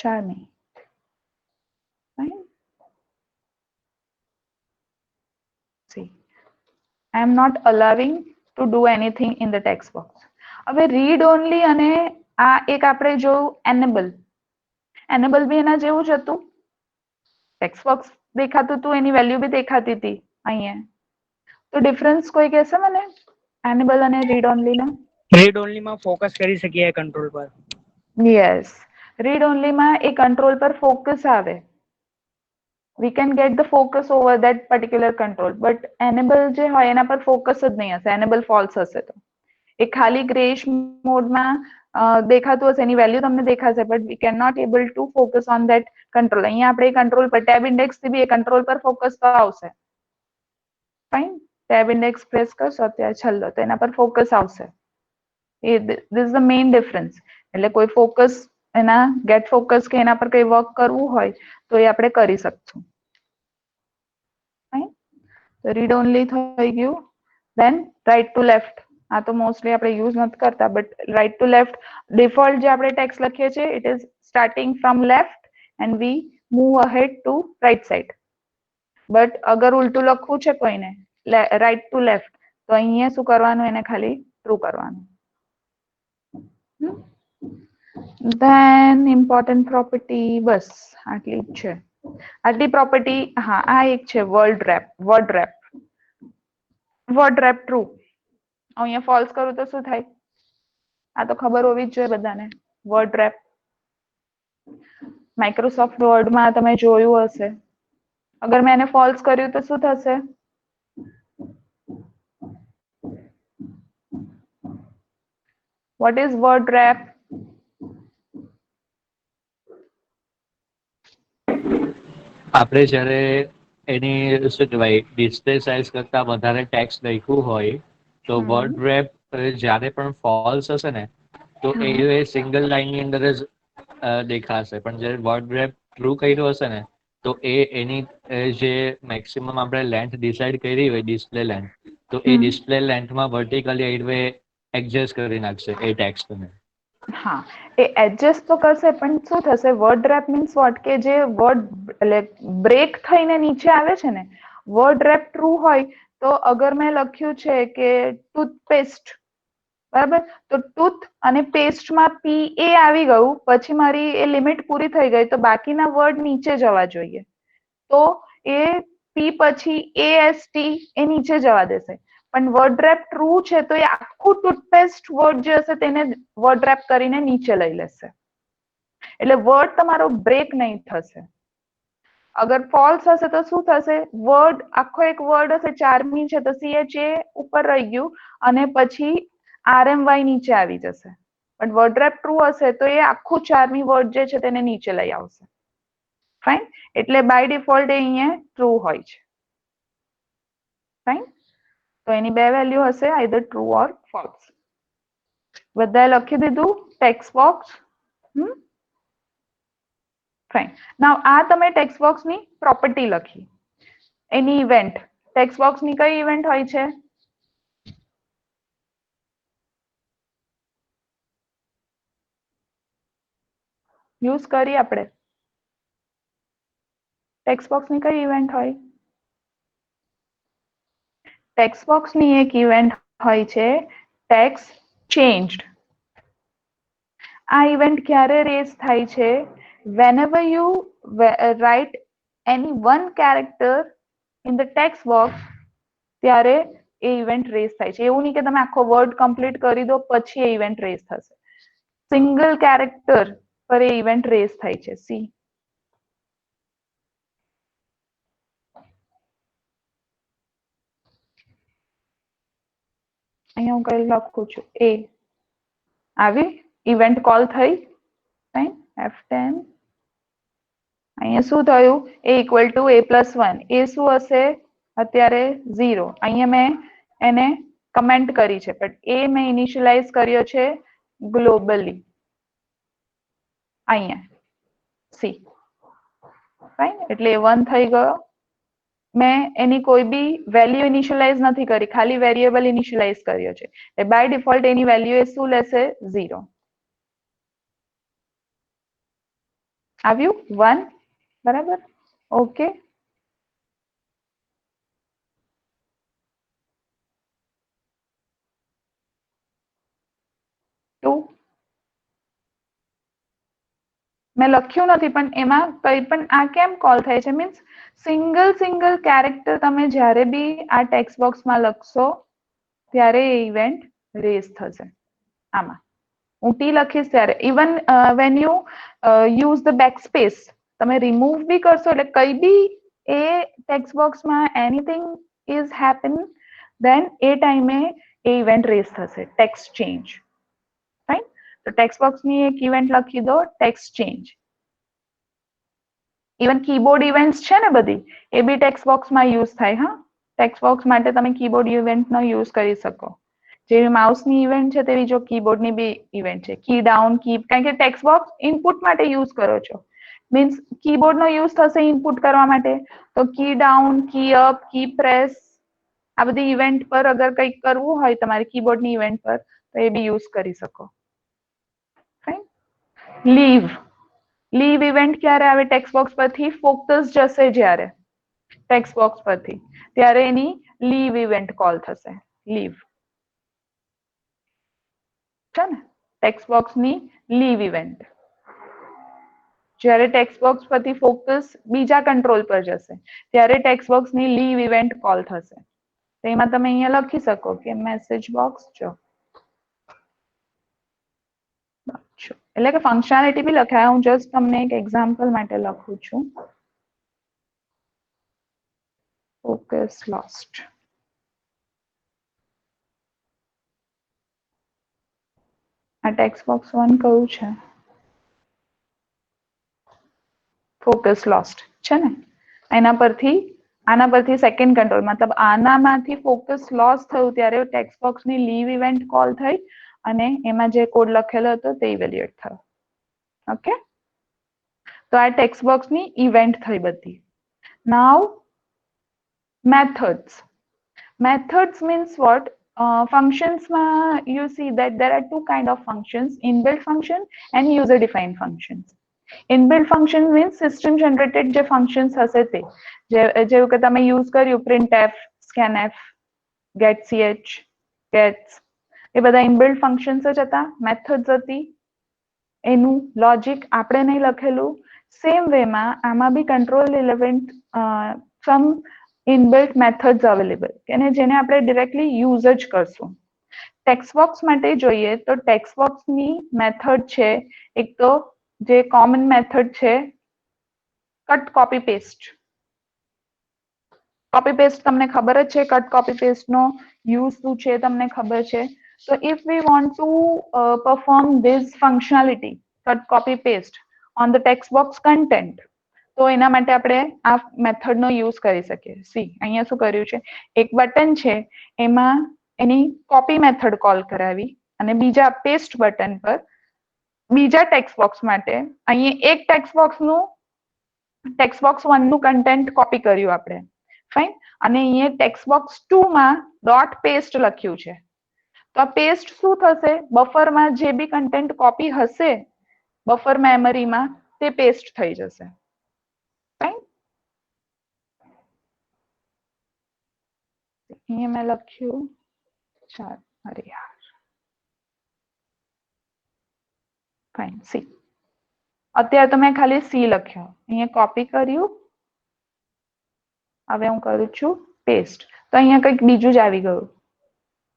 4 minute. Fine. See, I am not allowing to do anything in the text box. હવે read only અને આ એક આપણે જો enable બી એના જેવું જ હતું. ટેક્સ્ટ બોક્સ દેખાતું હતું, એની વેલ્યુ બી દેખાતી હતી અહીંયા. તો ડિફરન્સ કોઈ કહેશે મને enable અને read only નો? રીડ ઓનલી માં ફોકસ કરી શકીએ કંટ્રોલ પર. યસ, read only માં એ કંટ્રોલ પર ફોકસ આવે. we can get the focus over that particular control, but enable જે હોય એના પર ફોકસ જ નહીં હશે, enable false હશે તો એ ખાલી ગ્રેશ મોડમાં દેખાતું હશે, એની વેલ્યુ તમને દેખાશે, but we cannot able to focus on that control. અહીંયા આપણે કંટ્રોલ પર ટેબ ઇન્ડેક્સ થી બી એ કંટ્રોલ પર ફોકસ તો આવશે. ફાઇન, ટેબ ઇન્ડેક્સ પ્રેસ કરશો અત્યારે છેલ્લો તો એના પર ફોકસ આવશે. this is the main difference. એટલે કોઈ ફોકસ એના ગેટ ફોકસ કે એના પર કઈ વર્ક કરવું હોય તો એ આપણે કરી શકશું. ફાઇન, તો રીડ ઓનલી થઈ ગયું. દેન રાઈટ ટુ લેફ્ટ, આ તો મોસ્ટલી આપણે યુઝ નથી કરતા, but right to left default જે આપણે ટેક્સ્ટ લખીએ છીએ it is starting from left end we move ahead to right side. But અગર ઉલટું લખવું છે કોઈને રાઈટ ટુ લેફ્ટ તો અહીંયા શું કરવાનું, એને ખાલી ટ્રુ કરવાનું. Then important property બસ આટલી જ છે. આટલી પ્રોપર્ટી, હા આ એક છે વર્ડ રેપ ટ્રુ. અહીંયા ફોલ્સ કરું તો શું થાય, આ તો ખબર હોવી જ જોઈએ બધાને. વર્ડ રેપ માઇક્રોસોફ્ટ વર્ડમાં તમે જોયું હશે. અગર મેં એને ફોલ્સ કર્યું તો શું થશે, what is word wrap? આપણે જ્યારે એની શું કહેવાય ડિસ્પ્લે સાઇઝ કરતા વધારે ટેક્સ્ટ લખ્યું હોય તો વર્ડ રેપ જ્યારે પણ ફોલ્સ હશે ને તો એ સિંગલ લાઇનની અંદર જ દેખાશે, પણ જ્યારે વર્ડ રેપ ટ્રુ કર્યું હશે ને તો એની જે મેક્સિમમ આપણે લેન્થ ડિસાઇડ કરી હોય ડિસ્પ્લે લેન્થ, તો એ ડિસ્પ્લે લેન્થમાં વર્ટિકલી એડજસ્ટ કરી નાખશે એ ટેક્સ્ટને. હા, એ એડજસ્ટ તો કરશે, પણ શું થશે, વર્ડ રેપ મીન્સ વોટ કે જે વર્ડ એટલે બ્રેક થઈને નીચે આવે છે ને, વર્ડ રેપ ટ્રુ હોય તો અગર મેં લખ્યું છે કે ટૂથપેસ્ટ, બરાબર, તો ટૂથ અને પેસ્ટમાં PA આવી ગયું, પછી મારી એ લિમિટ પૂરી થઈ ગઈ તો બાકીના વર્ડ નીચે જવા જોઈએ, તો એ P પછી AST એ નીચે જવા દેશે. પણ વર્ડ રેપ ટ્રુ છે તો એ આખું ટૂથપેસ્ટ વર્ડ જે હશે તેને વર્ડ રેપ કરીને નીચે લઈ લેશે, એટલે વર્ડ તમારો બ્રેક નહીં થશે. અગર ફોલ્સ હશે તો શું થશે, વર્ડ આખો એક વર્ડ હશે, ચારમી છે તો CHA ઉપર રહી ગયું અને પછી RMY નીચે આવી જશે. પણ વર્ડ રેપ ટ્રુ હશે તો એ આખું ચારમી વર્ડ જે છે તેને નીચે લઈ આવશે. ફાઇન, એટલે બાય ડિફોલ્ટ એ અહીંયા ટ્રુ હોય છે. ફાઇન, તો એની બે વેલ્યુ હશે આઈધર ટ્રુ ઓર ફોલ્સ. બધાએ લખી દીધું ટેક્સ્ટ બોક્સ? ફાઇન, નાઉ આ તમે ટેક્સ્ટ બોક્સની પ્રોપર્ટી લખી, એની ઇવેન્ટ, ટેક્સ્ટ બોક્સની કઈ ઇવેન્ટ હોય છે, યુઝ કરી આપણે, ટેક્સ્ટ બોક્સની કઈ ઇવેન્ટ હોય, ટેક્સ્ટ બોક્સની એક ઇવેન્ટ હોય છે ટેક્સ્ટ ચેન્જ્ડ. આ ઇવેન્ટ ક્યારે રેઝ થાય છે, whenever you write any one character in the text box ત્યારે એ ઇવેન્ટ રેઝ થાય છે. એવું નહીં કે તમે આખો વર્ડ કમ્પ્લીટ કરી દો પછી એ ઇવેન્ટ રેઝ થશે, સિંગલ કેરેક્ટર પર એ ઇવેન્ટ રેઝ થાય છે. સી, અહીંયા હું કઈ લખું છું, એ આવી ઇવેન્ટ કોલ થઈ. Fine, F10. અહીંયા શું થયું, a equal to a+1, એ શું હશે અત્યારે 0. અહીંયા મેં એને કમેન્ટ કરી છે, પણ એ મેં ઇનિશિયલાઇઝ કર્યો છે ગ્લોબલી અહીંયા સી. ફાઇન, એટલે 1 થઈ ગયો. મેં એની કોઈ બી વેલ્યુ ઇનિશિયલાઇઝ નથી કરી, ખાલી વેરિયેબલ ઇનિશિયલાઇઝ કર્યો છે, એટલે બાય ડિફોલ્ટ એની વેલ્યુ એ શું લેશે, 0. આવ્યું 1, બરાબર, ઓકે. મેં લખ્યું નથી પણ એમાં કઈ પણ આ કેમ કોલ થાય છે, મીન્સ સિંગલ કેરેક્ટર તમે જ્યારે બી આ ટેક્સ્ટ બોક્સમાં લખશો ત્યારે એ ઇવેન્ટ રેઝ થશે. આમાં હું ટી લખીશ ત્યારે even when you use the backspace તમે રિમૂવ બી કરશો એટલે કઈ બી એ ટેક્સ્ટ બોક્સમાં એનીથિંગ ઇઝ હેપન, દેન એ ટાઈમે એ ઇવેન્ટ રેઝ થશે, ટેક્સ્ટ ચેન્જ. રાઈટ? તો ટેક્સ્ટ બોક્સની એક ઇવેન્ટ લખી દો, text change. Even keyboard events છે ને બધી, એ બી ટેક્સ્ટ બોક્સમાં યુઝ થાય. હા, ટેક્સ્ટ બોક્સ માટે તમે કીબોર્ડ ઇવેન્ટનો યુઝ કરી શકો. જેવી માઉસની ઇવેન્ટ છે તેવી જો કીબોર્ડની બી ઇવેન્ટ છે, કી ડાઉન, કી, કારણ કે ટેક્સ્ટ બોક્સ ઇનપુટ માટે યુઝ કરો છો, મીન્સ કીબોર્ડનો યુઝ થશે ઇનપુટ કરવા માટે, તો કી ડાઉન, કી અપ, કી પ્રેસ, આ બધી ઇવેન્ટ પર અગર કંઈક કરવું હોય તમારે કીબોર્ડની ઇવેન્ટ પર, તો એ બી યુઝ કરી શકો. ફાઇન. લીવ, લીવ ઇવેન્ટ ક્યારે આવે ટેક્સ્ટ બોક્સ પરથી? ફોકસ જશે જ્યારે ટેક્સ્ટ બોક્સ પરથી, ત્યારે એની લીવ ઇવેન્ટ કોલ થશે. લીવ છે ને, ટેક્સ્ટ બોક્સની લીવ ઇવેન્ટ. જ્યારે ટેક્સ્ટ બોક્સ પરથી ફોકસ બીજા કંટ્રોલ પર જશે ત્યારે ટેક્સ્ટ બોક્સની લીવ ઇવેન્ટ કોલ થશે. તો એમાં તમે અહીંયા લખી શકો કે મેસેજ બોક્સ જો, એટલે કે ફંક્શનાલિટી બી લખાય, હું જસ્ટ તમને એક એક્ઝામ્પલ માટે લખું છું. Focus lost. આ ટેક્સ્ટ બોક્સ 1 કયું છે? ફોકસ લોસ્ટ છે ને, એના પરથી આના પરથી સેકન્ડ કંટ્રોલ, મતલબ આનામાંથી ફોકસ લોસ થયું ત્યારે ટેક્સ્ટ બોક્સની લીવ ઇવેન્ટ કોલ થઈ અને એમાં જે કોડ લખેલો હતો તે ઇવેલ્યુએટ થયો. ઓકે, તો આ ટેક્સ્ટ બોક્સની ઇવેન્ટ થઈ બધી. નાઉ methods. Methods means what? Functions you see that there are two kind of functions, inbuilt function and user defined functions. Inbuilt function means system generated જે functions હશે તે, જેવું કે તમે યુઝ કર્યું printf, scanf, getch, gets, એ બધા inbuilt functions જ હતા, methods હતી, એનું લોજિક આપણે નહીં લખેલું. સેમ વેમાં આમાં બી કંટ્રોલ એલિમેન્ટ સમ ઇનબિલ્ટ મેથડ્સ અવેલેબલ, કે જેને આપણે ડિરેક્ટલી યુઝ જ કરશું. ટેક્સ્ટ બોક્સ માટે જોઈએ તો ટેક્સ્ટ બોક્સની મેથડ છે એક તો જે કોમન મેથડ છે cut copy paste. Copy paste તમને ખબર જ છે, કટ કોપી પેસ્ટ નો યુઝ શું છે તમને ખબર છે. So if we want to perform this functionality, cut copy paste on the text box content, તો એના માટે આપણે આ મેથડ નો યુઝ કરી શકીએ. સી અહીંયા શું કર્યું છે, એક બટન છે એમાં એની કોપી મેથડ કોલ કરાવી અને બીજા પેસ્ટ બટન પર બીજા ટેક્સ્ટ બોક્સ માટે અહીંયા એક ટેક્સ્ટ બોક્સ 1 નું કન્ટેન્ટ કોપી કર્યું આપણે. ફાઇન. અને અહીંયા ટેક્સ્ટ બોક્સ 2 માં ડોટ પેસ્ટ લખ્યું છે. તો આ પેસ્ટ શું થશે, બફરમાં જે બી કન્ટેન્ટ કોપી હશે બફર મેમરીમાં તે પેસ્ટ થઈ જશે. ફાઇન. અહીંયા મેં લખ્યું 4, અરે યાર. ફાઇન. સી અત્યારે તો મેં ખાલી સી લખ્યો, અહીંયા કોપી કર્યું, હવે હું કરું છું પેસ્ટ, તો અહીંયા કંઈક બીજું જ આવી ગયું,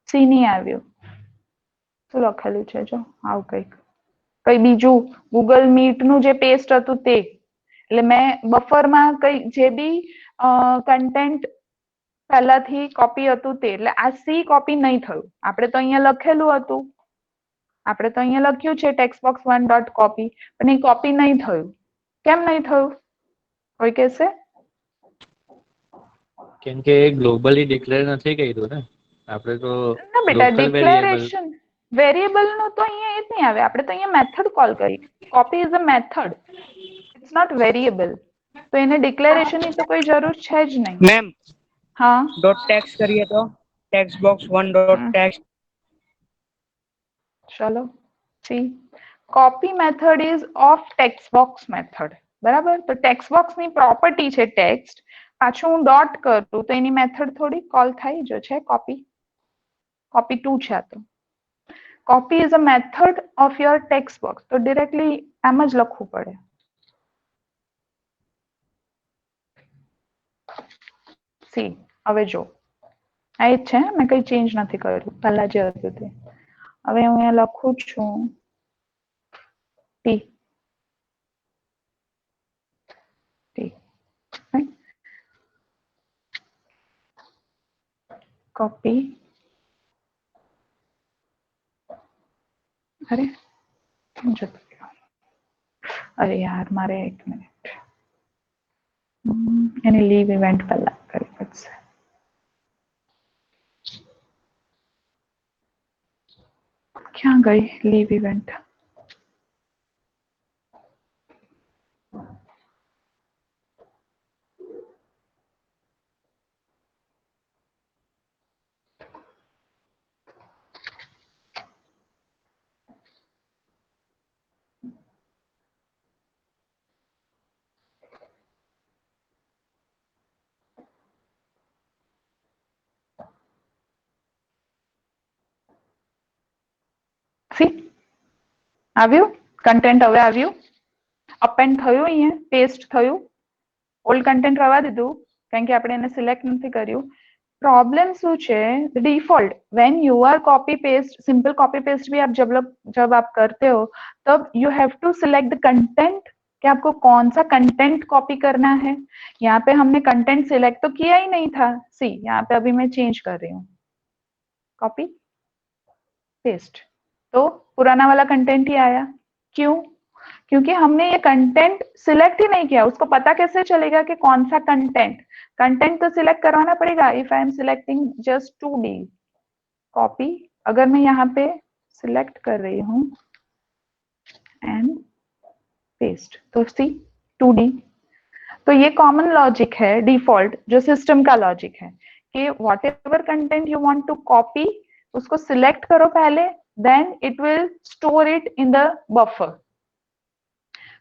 સી નહીં આવ્યું. શું લખેલું છે જો, આવું કઈ બીજું, ગૂગલ મીટ નું જે પેસ્ટ હતું તે, એટલે મેં બફરમાં કઈ જે બી કન્ટેન્ટ પહેલાથી કોપી હતું તે, એટલે આ સી કોપી નહીં થયું. આપણે તો અહીંયા લખેલું હતું, આપણે તો અહીંયા લખ્યું છે ટેક્સ્ટ બોક્સ 1 ડોટ કોપી, પણ એ કોપી નહીં થયું. કેમ નહીં થયું કોઈ કહેશે? કેમ કે ગ્લોબલી ડિક્લેર નથી કર્યું ને આપણે, તો ના બેટા, ડિક્લેરેશન વેરિયેબલ નો તો અહીંયા એ જ નહીં આવે, આપણે તો અહીંયા મેથડ કોલ કરી. Copy is a method, it's not variable, તો એને ડિક્લેરેશન ની તો કોઈ જરૂર છે જ નહીં. મેમ હા, ડોટ ટેક્સ્ટ કરીએ તો ટેક્સ્ટ બોક્સ 1 ડોટ ટેક્સ્ટ. ચલો C copy method ease of text box method. બરાબર, તો ટેક્સ્ટ બોક્સ ની પ્રોપર્ટી છે ટેક્સ્ટ, પાછું હું ડોટ કરું તો એની મેથડ થોડી કોલ થાય, જો છે કોપી 2 છે. તો copy is a method of your text box, તો ડિરેક્ટલી આમ જ લખવું પડે. સી હવે જો આ જ છે, મેં કઈ ચેન્જ નથી કર્યું, પહેલા જે હતું તે. હવે હું અહીંયા લખું છું ટી. कॉपी, अरे मुझे अरे यार मारे 1 मिनट, यानी लीव इवेंट पहला करी से क्या गई लीव इवेंट। સી આવ્યું કન્ટેન્ટ, હવે આવ્યું, અપેન્ડ થયું, અહીંયા પેસ્ટ થયું, ઓલ્ડ કન્ટેન્ટ રવા દીધું કારણ કે આપણે એને સિલેક્ટ નથી કર્યું। प्रॉब्लम શું છે, default when you are copy paste, simple copy paste भी आप जब आप करते हो तब you have to select the content कि आपको कौन सा कंटेंट कॉपी करना है। यहाँ पे हमने कंटेंट सिलेक्ट तो किया ही नहीं था, सी यहाँ पे अभी मैं चेंज कर रही हूँ, कॉपी पेस्ट, तो पुराना वाला कंटेंट ही आया। क्यों? क्योंकि हमने ये कंटेंट सिलेक्ट ही नहीं किया, उसको पता कैसे चलेगा कि कौन सा कंटेंट तो सिलेक्ट करवाना पड़ेगा। If I am selecting just 2D copy, अगर मैं यहाँ पे सिलेक्ट कर रही हूँ एंड पेस्ट, तो सी 2D, तो ये कॉमन लॉजिक है, डिफॉल्ट जो सिस्टम का लॉजिक है कि whatever content you want to copy उसको सिलेक्ट करो पहले, then it will store it in the buffer.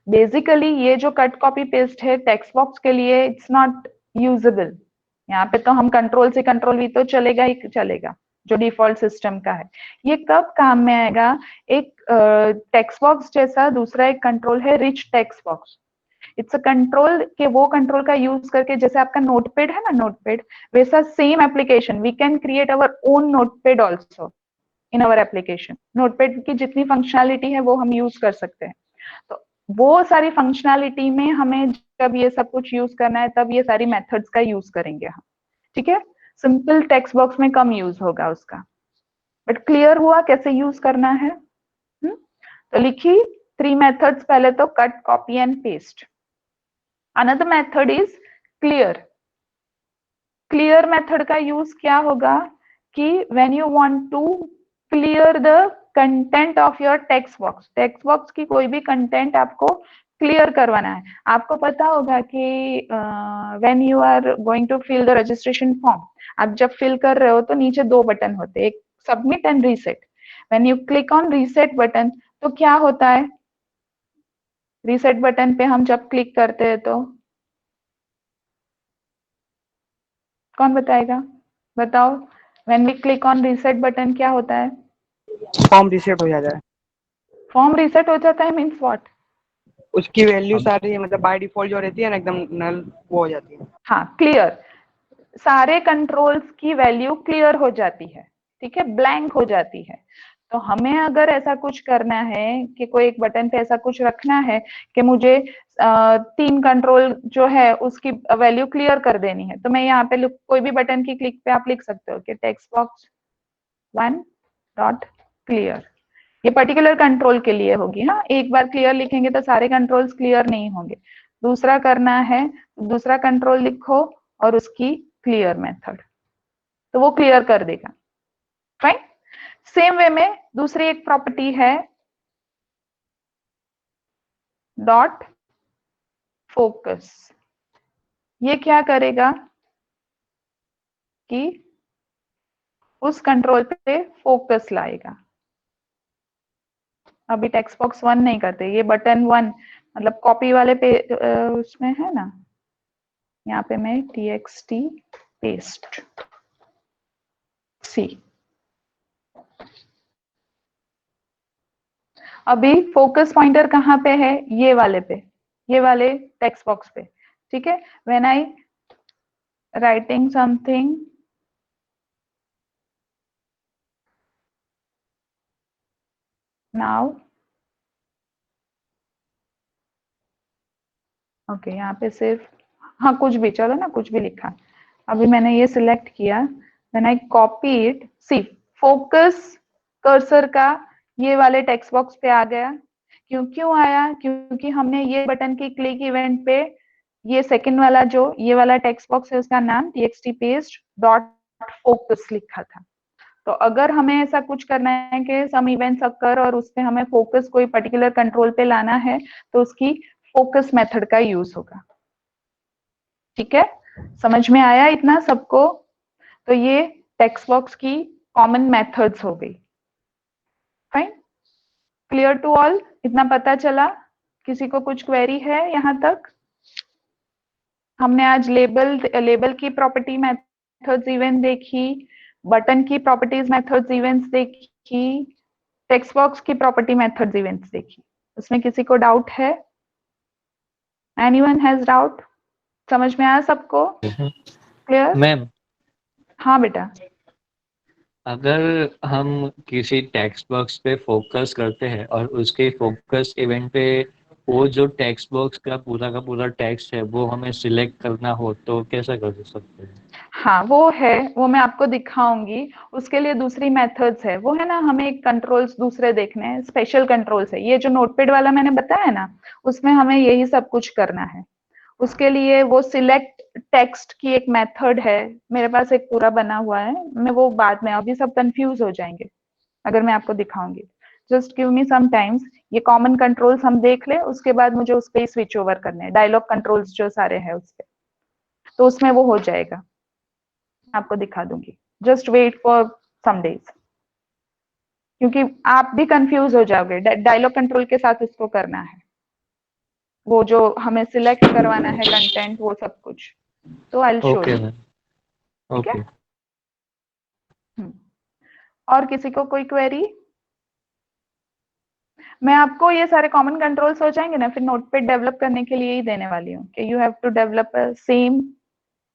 Basically ये जो कट कॉपी पेस्ट है टेक्स्ट बॉक्स के लिए इट्स नॉट यूजेबल। यहाँ पे तो हम कंट्रोल से कंट्रोल वी तो चलेगा ही चलेगा जो डिफॉल्ट सिस्टम का है। ये कब काम में आएगा, एक टेक्स्ट बॉक्स जैसा दूसरा एक कंट्रोल है rich text box. It's a control के वो कंट्रोल का यूज करके, जैसे आपका नोटपैड है ना, नोटपैड वैसा same application we can create our own notepad also in our application. Notepad की जितनी फंक्शनैलिटी है वो हम यूज कर सकते हैं, तो वो सारी फंक्शनैलिटी में हमें जब ये सब कुछ यूज करना है तब ये सारी मेथड्स का यूज करेंगे हम, ठीक है। सिंपल टेक्स्ट बॉक्स में कम यूज होगा उसका, बट क्लियर हुआ कैसे यूज करना है। तो लिखी 3 मेथड्स, पहले तो cut, copy and paste. Another method is clear. Clear method का यूज क्या होगा कि when you want to clear the content of your text box की कोई भी कंटेंट आपको क्लियर करवाना है। आपको पता होगा कि when you are going to fill the registration form, आप जब फिल कर रहे हो तो नीचे 2 बटन होते हैं, एक submit and reset. When you click on reset button तो क्या होता है, रीसेट बटन पे हम जब क्लिक करते हैं तो कौन बताएगा, बताओ। When we click on reset button क्या होता है, फॉर्म रीसेट हो जाता है। फॉर्म रीसेट हो जाता है मीन्स व्हाट, उसकी वैल्यू सारी मतलब बाय डिफॉल्ट जो रहती है ना एकदम नल वो हो जाती है। हाँ क्लियर, सारे कंट्रोल्स की वैल्यू क्लियर हो जाती है, ठीक है, ब्लैंक हो जाती है। तो हमें अगर ऐसा कुछ करना है कि कोई एक बटन पे ऐसा कुछ रखना है कि मुझे 3 कंट्रोल जो है उसकी वैल्यू क्लियर कर देनी है, तो मैं यहाँ पे कोई भी बटन की क्लिक पे आप लिख सकते हो कि टेक्स्ट बॉक्स 1 डॉट क्लियर। ये पर्टिकुलर कंट्रोल के लिए होगी, हाँ, एक बार क्लियर लिखेंगे तो सारे कंट्रोल्स क्लियर नहीं होंगे। दूसरा करना है, दूसरा कंट्रोल लिखो और उसकी क्लियर मेथड, तो वो क्लियर कर देगा, राइट। सेम वे में दूसरी एक प्रॉपर्टी है डॉट फोकस। ये क्या करेगा कि उस कंट्रोल पे फोकस लाएगा। अभी टेक्स्ट बॉक्स 1 नहीं करते, ये बटन 1 मतलब कॉपी वाले पे उसमें है ना, यहाँ पे मैं txt पेस्ट सी। अभी फोकस पॉइंटर कहाँ पे है, ये वाले पे, ये वाले टेक्स्ट बॉक्स पे, ठीक है। When I writing something now, okay, यहाँ पे सिर्फ हाँ कुछ भी, चलो ना कुछ भी लिखा। अभी मैंने ये सिलेक्ट किया, When I copy it, see focus cursor का ये वाले टेक्स्ट बॉक्स पे आ गया। क्यों आया? क्योंकि हमने ये बटन की क्लिक इवेंट पे ये सेकंड वाला जो ये वाला टेक्स्ट बॉक्स है उसका नाम txt paste डॉट फोकस लिखा था। तो अगर हमें ऐसा कुछ करना है कि सम इवेंट्स अकर और उस पे हमें फोकस कोई पर्टिकुलर कंट्रोल पे लाना है तो उसकी फोकस मेथड का यूज होगा। ठीक है, समझ में आया इतना सबको? तो ये टेक्स्ट बॉक्स की कॉमन मेथड्स हो गई। Fine, clear to all? इतना पता चला? किसी को कुछ क्वेरी है यहां तक? हमने आज लेबल की प्रॉपर्टी मेथड्स इवेंट देखी, बटन की प्रॉपर्टीज मेथड्स इवेंट्स देखी, टेक्स्ट बॉक्स की प्रॉपर्टी मेथड्स इवेंट्स देखी। उसमें किसी को डाउट है? Anyone has doubt? समझ में आया सबको? क्लियर? मैम, हाँ बेटा। अगर हम किसी टेक्स्ट बॉक्स पे फोकस करते हैं और उसके फोकस इवेंट पे वो जो टेक्स्ट बॉक्स का पूरा टेक्स्ट है वो हमें सिलेक्ट करना हो तो कैसा कर सकते हैं? हाँ वो है, वो मैं आपको दिखाऊंगी। उसके लिए दूसरी मेथड्स है, वो है ना, हमें कंट्रोल्स दूसरे देखने हैं, स्पेशल कंट्रोल्स है। ये जो नोटपैड वाला मैंने बताया ना, उसमें हमें यही सब कुछ करना है। उसके लिए वो सिलेक्ट टेक्स्ट की एक मेथड है, मेरे पास एक पूरा बना हुआ है। मैं वो बाद में, अभी सब कंफ्यूज हो जाएंगे अगर मैं आपको दिखाऊंगी। Just give me some times. ये कॉमन कंट्रोल्स हम देख ले, उसके बाद मुझे उस पर स्विच ओवर करने हैं, डायलॉग कंट्रोल्स जो सारे हैं उस पर, तो उसमें वो हो जाएगा, आपको दिखा दूंगी। Just wait for some days, क्योंकि आप भी कंफ्यूज हो जाओगे। डायलॉग कंट्रोल के साथ उसको करना है, वो जो हमें सिलेक्ट करवाना है कंटेंट, वो सब कुछ। तो I will show okay you. Ma'am, ठीक है? ओके। और किसी को कोई क्वेरी? मैं आपको ये सारे कॉमन कंट्रोल्स हो जाएंगे ना, फिर नोटपैड डेवलप करने के लिए ही देने वाली हूँ कि you have to develop same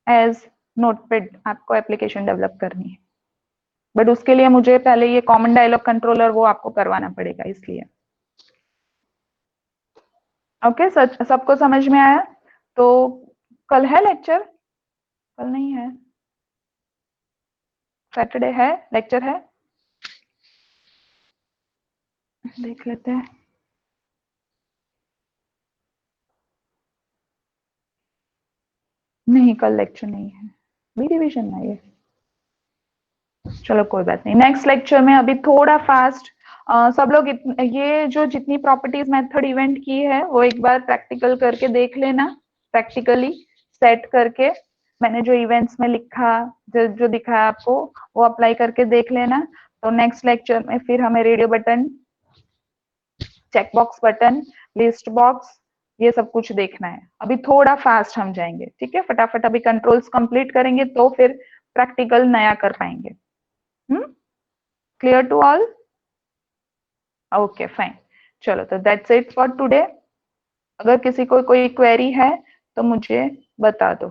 as notepad. आपको एप्लीकेशन डेवलप करनी है, बट उसके लिए मुझे पहले ये कॉमन डायलॉग कंट्रोलर वो आपको करवाना पड़ेगा, इसलिए। ओके, सबको समझ में आया? तो कल है लेक्चर? कल नहीं है, सैटरडे है, लेक्चर है, देख लेते हैं। नहीं, कल लेक्चर नहीं है, बी डिवीजन में ये। चलो कोई बात नहीं, नेक्स्ट लेक्चर में। अभी थोड़ा फास्ट सब लोग ये जो जितनी प्रॉपर्टीज मेथड इवेंट की है वो एक बार प्रैक्टिकल करके देख लेना, प्रैक्टिकली सेट करके। मैंने जो इवेंट्स में लिखा, जो दिखाया आपको, वो अप्लाई करके देख लेना। तो नेक्स्ट लेक्चर में फिर हमें radio button, checkbox button, list box, ये सब कुछ देखना है। अभी थोड़ा फास्ट हम जाएंगे, ठीक है? फटाफट अभी कंट्रोल्स कंप्लीट करेंगे तो फिर प्रैक्टिकल नया कर पाएंगे। Clear to all? Okay fine, चलो तो दैट्स इट फॉर टुडे। अगर किसी को कोई क्वेरी है तो मुझे बता दो।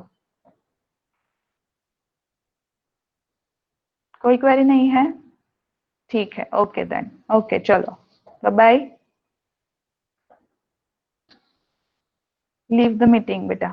कोई क्वेरी नहीं है? ठीक है, ओके देन, ओके चलो, bye bye. Leave the meeting बेटा।